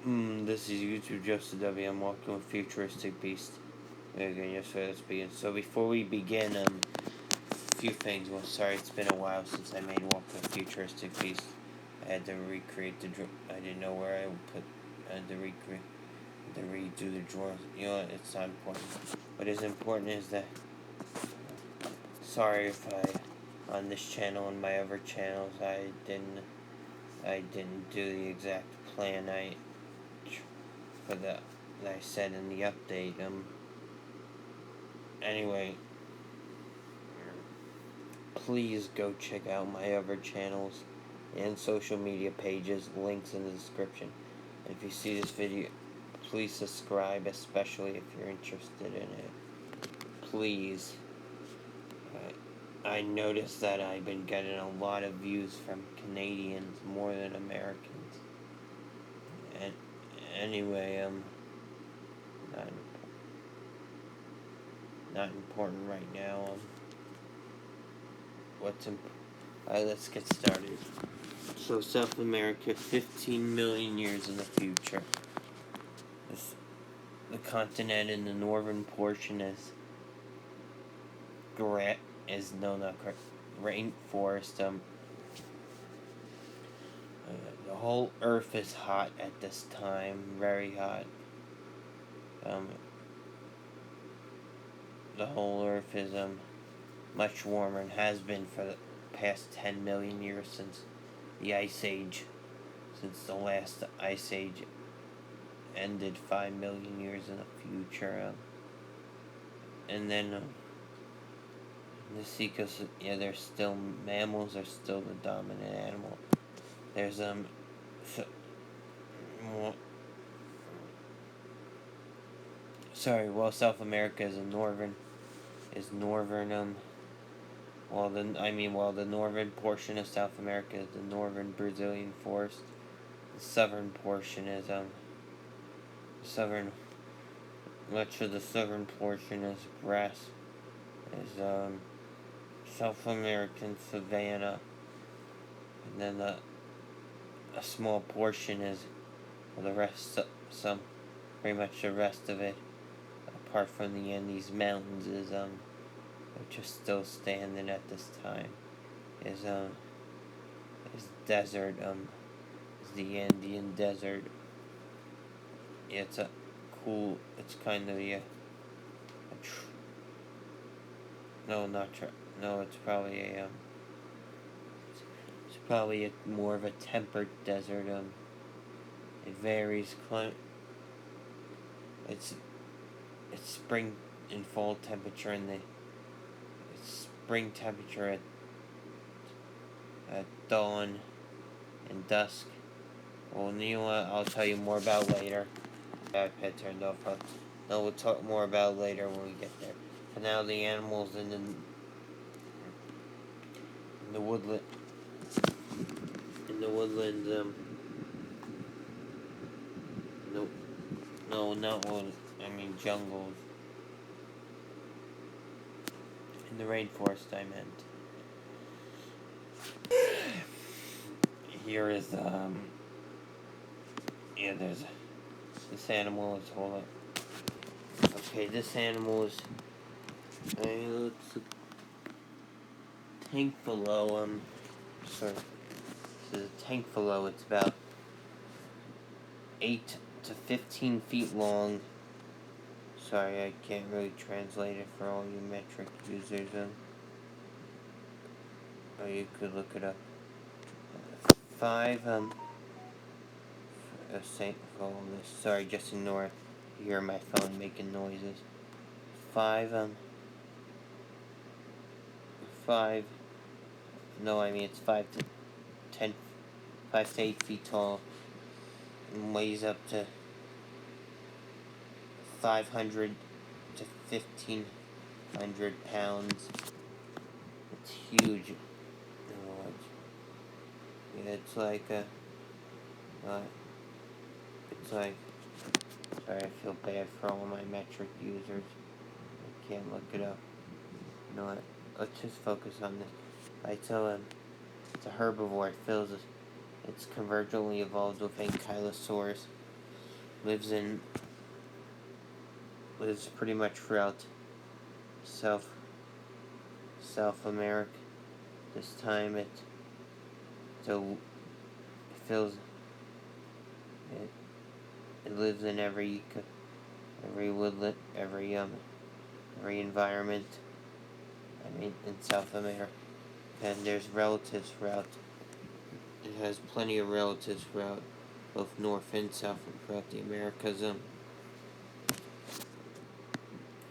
This is YouTube Joseph W. I'm walking with Futuristic Beast. Again, yes, let's begin. So before we begin, a few things. Well, sorry, it's been a while since I made Walking with Futuristic Beast. I had to recreate the I didn't know where I would put. I had to redo the drawings. You know, it's not important. What is important is that. Sorry if on this channel and my other channels, I didn't do the exact plan that I said in the update. Anyway, please go check out my other channels and social media pages, links in the description. And if you see this video, please subscribe, especially if you're interested in it. Please. I noticed that I've been getting a lot of views from Canadians more than Americans. And anyway, not important right now. Let's get started. So South America, 15 million years in the future. The continent in the northern portion is rainforest. The whole Earth is hot at this time, very hot. The whole Earth is much warmer and has been for the past 10 million years since the Ice Age. Since the last Ice Age ended 5 million years in the future. And then this ecosystem, there's still mammals are still the dominant animal. There's South America is northern. The northern portion of South America is the northern Brazilian forest. The southern portion is much of the southern portion is grass. South American savanna, and then a small portion is pretty much the rest of it, apart from the Andes Mountains, which are still standing at this time, is desert. Is the Andean desert. It's it's kind of it's probably more of a temperate desert. It varies. It's spring and fall temperature, and it's spring temperature at dawn and dusk. Well, you know what? I'll tell you more about later. iPad turned off. We'll talk more about later when we get there. For now, the animals in the woodland. In the woodlands, not wood. I mean jungles. In the rainforest, I meant. Here is there's this animal is hold up. Okay, this animal is it's a tank below sorry. This is a tank below. It's about 8 to 15 feet long. Sorry, I can't really translate it for all you metric users. Or you could look it up. 5 sorry, just ignore you hear my phone making noises. 5 it's 5 to 10 5 to 8 feet tall and weighs up to 500 to 1,500 pounds. It's huge. It's like sorry, I feel bad for all my metric users. I can't look it up. You know what? Let's just focus on this. Right, so it's a herbivore. It's convergently evolved with Ankylosaurus. lives pretty much throughout South America. This time it fills it. It lives in every woodland, every environment. I mean, in South America, and there's relatives throughout. It has plenty of relatives throughout both North and South throughout the Americas.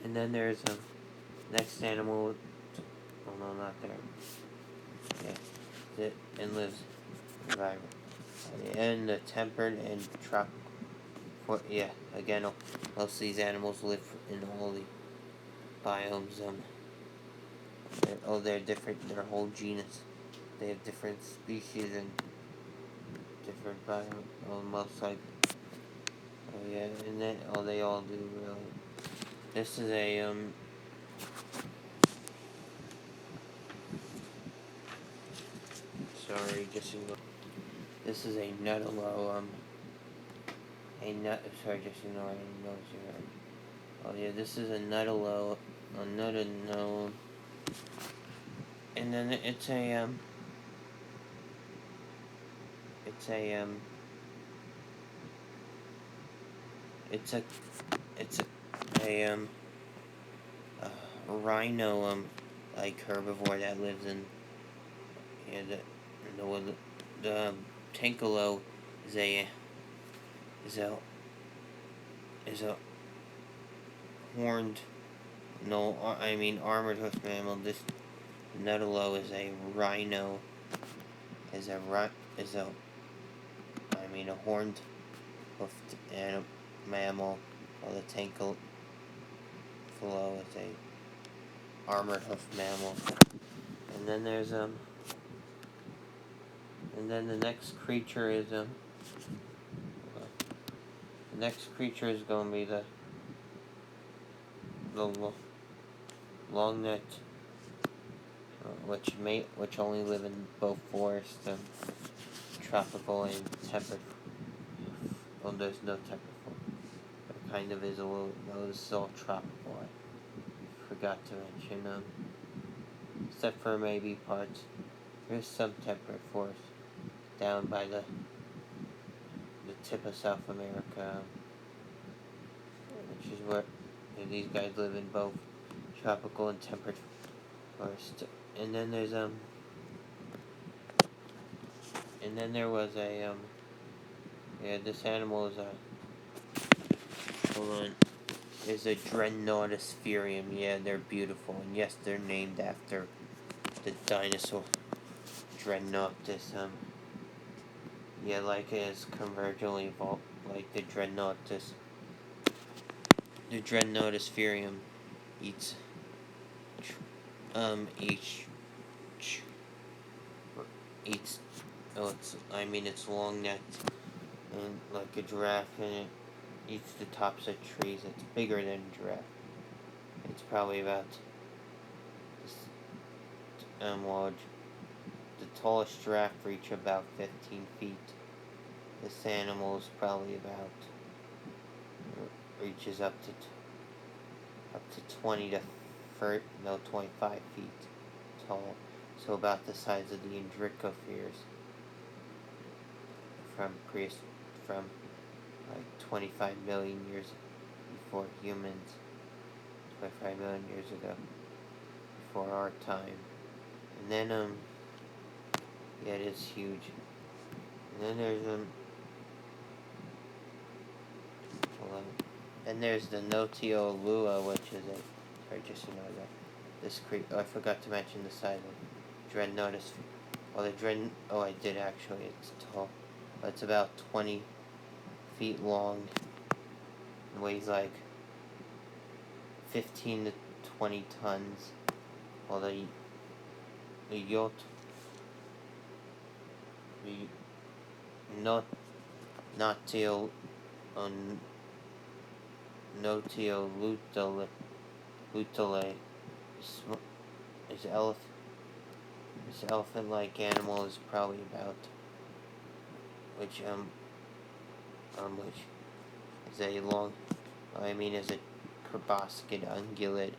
And then there's next animal. Oh no, not there. Yeah, and lives environment. And the temperate and tropical. Yeah, again, most of these animals live in all the biomes. They're different. Their whole genus. They have different species and different biomes. Almost like. Oh yeah, and then they all do really. This is a Sorry, just ignore. This is a nutalo. Just ignore any noise you heard. Oh yeah, this is a nutalo. No. And then it's a It's a rhino like herbivore that lives in. Yeah, the tankalo is a is a is a horned armored hoof mammal. This nutalo is a rhino. A horned hoofed mammal, while the tankalo is a armored hoof mammal. And then there's and then the next creature is going to be the long necked, which only live in both forest tropical and temperate. Well, there's no temperate form. There kind of is a little. No, this is all tropical. I forgot to mention. Except for maybe parts. There's some temperate forest down by the tip of South America, which is where these guys live in both tropical and temperate forest. And then there's and then there was a this animal is is a Dreadnoughtuspherium. Yeah, they're beautiful, and yes, they're named after the dinosaur Dreadnoughtus. Yeah, like it is convergently evolved, like the Dreadnoughtus. The Dreadnoughtuspherium eats it's long necked and like a giraffe, and it eats the tops of trees. It's bigger than a giraffe. It's probably about the tallest giraffe reach about 15 feet. This animal is probably reaches up to 25 feet tall. So about the size of the Indricospheres from like 25 million years before humans, 25 million years ago, before our time. And then yeah, it is huge. And then there's and there's the Notiolua, which is I forgot to mention the size of Dreadnoughtus. I did actually. It's tall. But it's about 20 feet long and weighs like 15 to 20 tons. While the Notiolutale is this elephant-like animal is probably about which is a long, is a proboscis ungulate.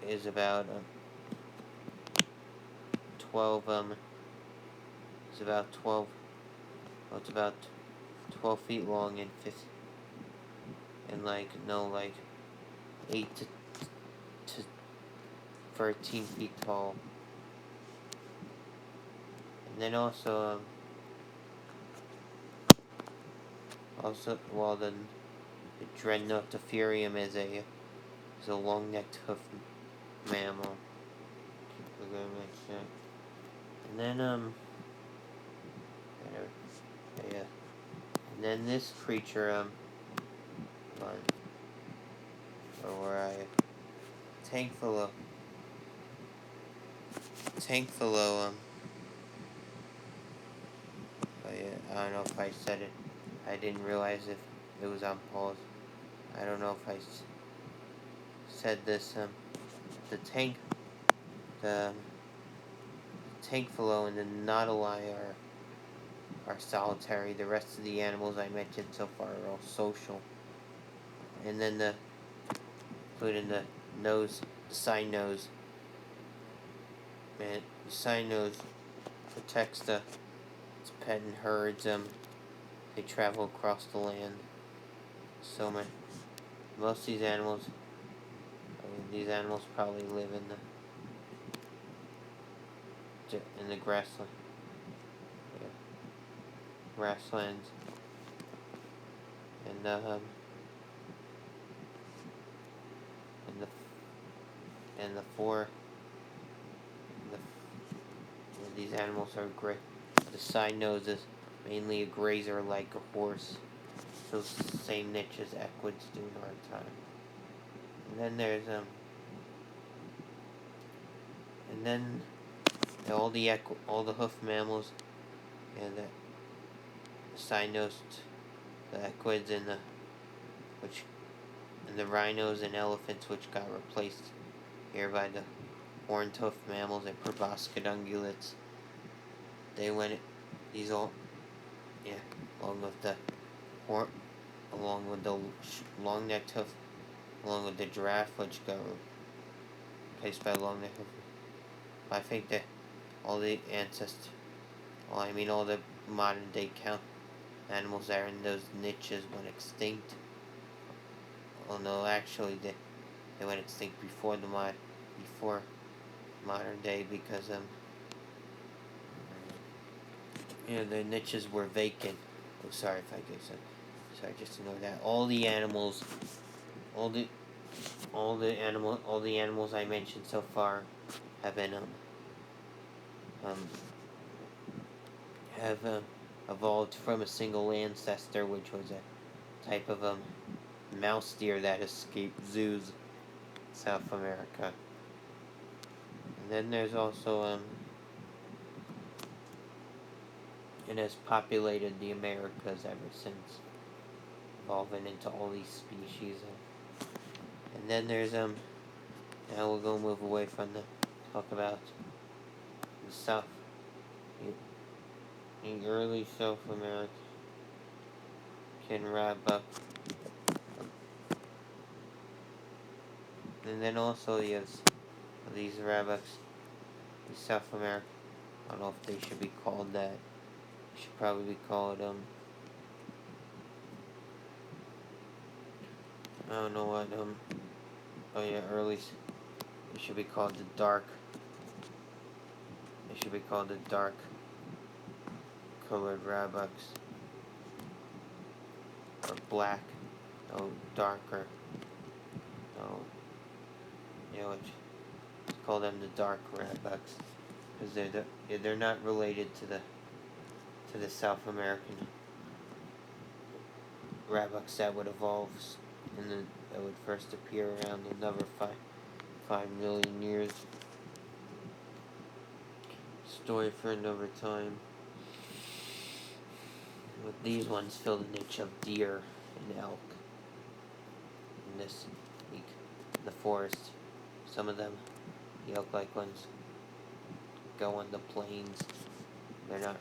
Is about 12 it's about 12 well, it's about 12 feet long and 50, and like 8 to 13 feet tall. And then also the Dreadnoughtotherium is a long-necked hoof mammal. And then yeah. And then this creature where I tank full of oh yeah, I don't know if I said it. I didn't realize if it was on pause. I don't know if I said this. The tankfalo and the nautili are solitary. The rest of the animals I mentioned so far are all social. And then including the side nose. And the side nose protects its pet and herds. They travel across the land. So most of these animals, probably live in the grassland. Yeah, grasslands. And the four. These animals are great. The side nose is mainly a grazer like a horse. Those same niche as equids do in our time. And then there's and then all the hoof mammals, and the side nosed, the equids and the rhinos and elephants, which got replaced here by the horned hoof mammals and proboscis ungulates. They went these all along with the long-necked hoof, along with the giraffe, which got replaced by long-necked hoof. I think that all the all the modern-day animals that are in those niches went extinct. Oh no, actually they went extinct before modern day, because the niches were vacant. Oh, sorry if I get some. Sorry, just ignore that. All the animals I mentioned so far have been evolved from a single ancestor, which was a type of mouse deer that escaped zoos in South America. And then there's also it has populated the Americas ever since, evolving into all these species. And then there's now we'll go move away from talk about the South, the early South American rabbit. And then also these rabbits, the South America. I don't know if they should be called that. They should probably be called I don't know what early. They should be called the dark. They should be called the dark colored rabbits, or black. No, darker. No. Call them the dark rabbits, because they're not related to the South American rabbits that would evolve that would first appear around another 5 million years. Story for another time. But these ones fill the niche of deer and elk in the forest. Some of them, the elk-like ones, go on the plains. They're not.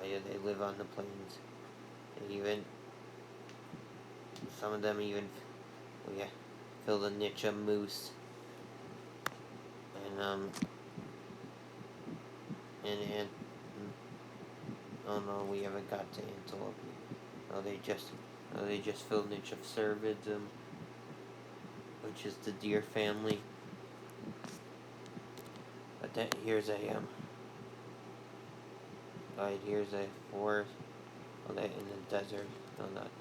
They live on the plains. some of them even fill the niche of moose. And oh no, we haven't got to antelope. Oh, they just fill the niche of cervids, which is the deer family. But then here's a here's a forest. Oh, they're in the desert. No, not.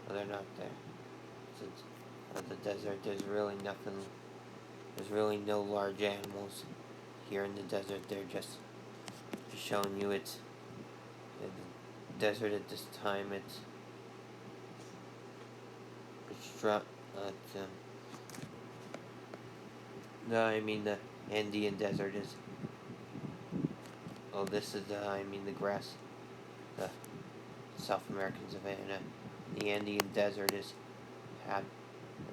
No, they're not there. Since the desert, there's really nothing. There's really no large animals here in the desert. They're just showing you it's the desert at this time. It's dry. No, I mean the Andean desert is. Oh, this is the grass, the South American savanna. The Andean desert is hot.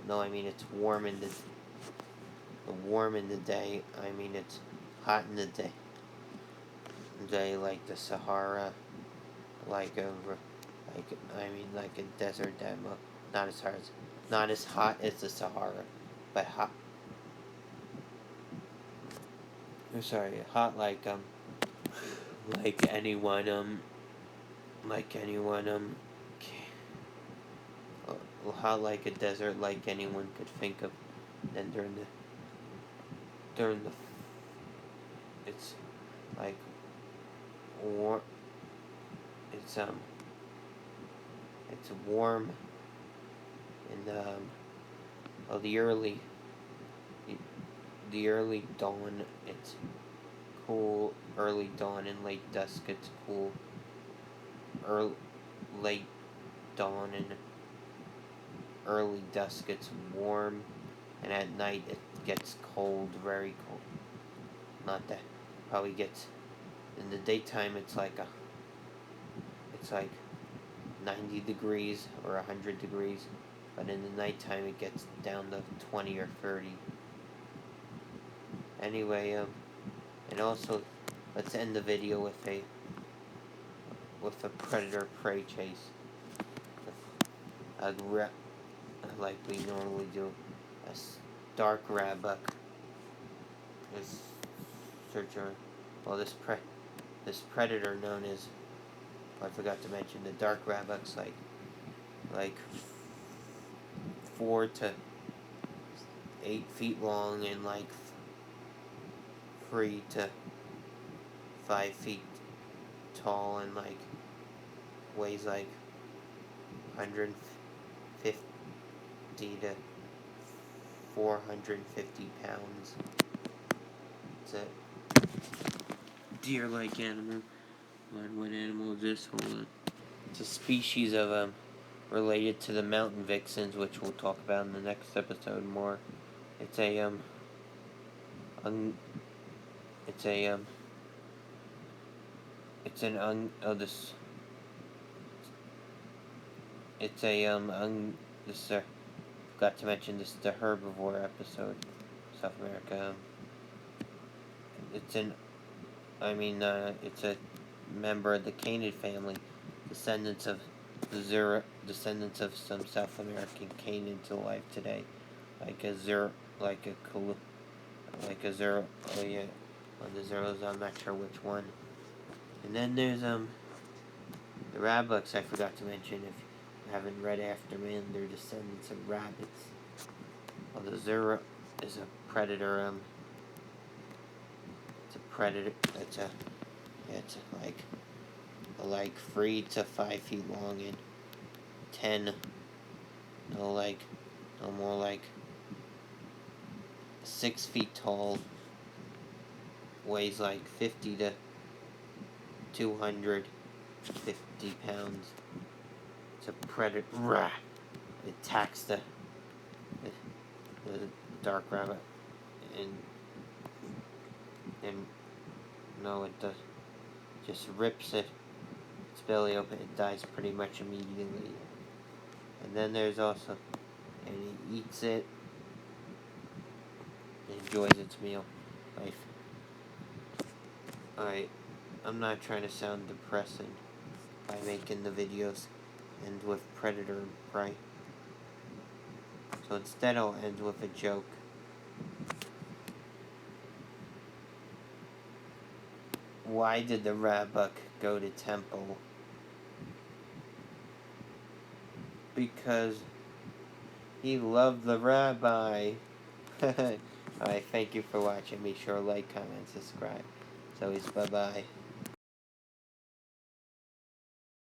No, I mean it's warm in the day. I mean it's hot in the day. Like the Sahara, like a desert that not as hot as the Sahara, but hot. I'm sorry, hot like anyone hot like a desert like anyone could think of. Then during the it's like warm. It's warm in the early dawn. It's cool. Early dawn and late dusk. It's cool. Late dawn and early dusk. It's warm, and at night it gets cold, very cold. Not that probably gets in the daytime. It's like 90 degrees or 100 degrees, but in the nighttime it gets down to 20 or 30. Anyway, and also, let's end the video with a predator-prey chase. Like we normally do. A dark rabbuck is searching. Well, this predator known as, I forgot to mention, the dark rabbuck's like 4 to 8 feet long and like 3 to 5 feet tall and like weighs like 150 to 450 pounds. It's a deer-like animal. What animal is this? Hold on. It's a species of related to the mountain vixens, which we'll talk about in the next episode more. It's a forgot to mention this is the herbivore episode, South America. It's a member of the canid family, descendants of some South American canids alive today, like a zero. Oh yeah, one of the zeros. I'm not sure which one. And then there's the rabbucks. I forgot to mention. If you haven't read Afterman, they're descendants of rabbits. Well, the zero is a predator. It's a predator. It's like 3 to 5 feet long and no more like 6 feet tall. Weighs like 50 to 250 pounds. It's a predator. It attacks the dark rabbit, and no, it does. Just rips its belly open. It dies pretty much immediately. And then there's also, and it eats it. It enjoys its meal. I'm not trying to sound depressing by making the videos end with predator and prey. So instead I'll end with a joke. Why did the Rabbuk go to temple? Because he loved the rabbi. Alright, thank you for watching. Be sure to like, comment, subscribe. So, bye-bye.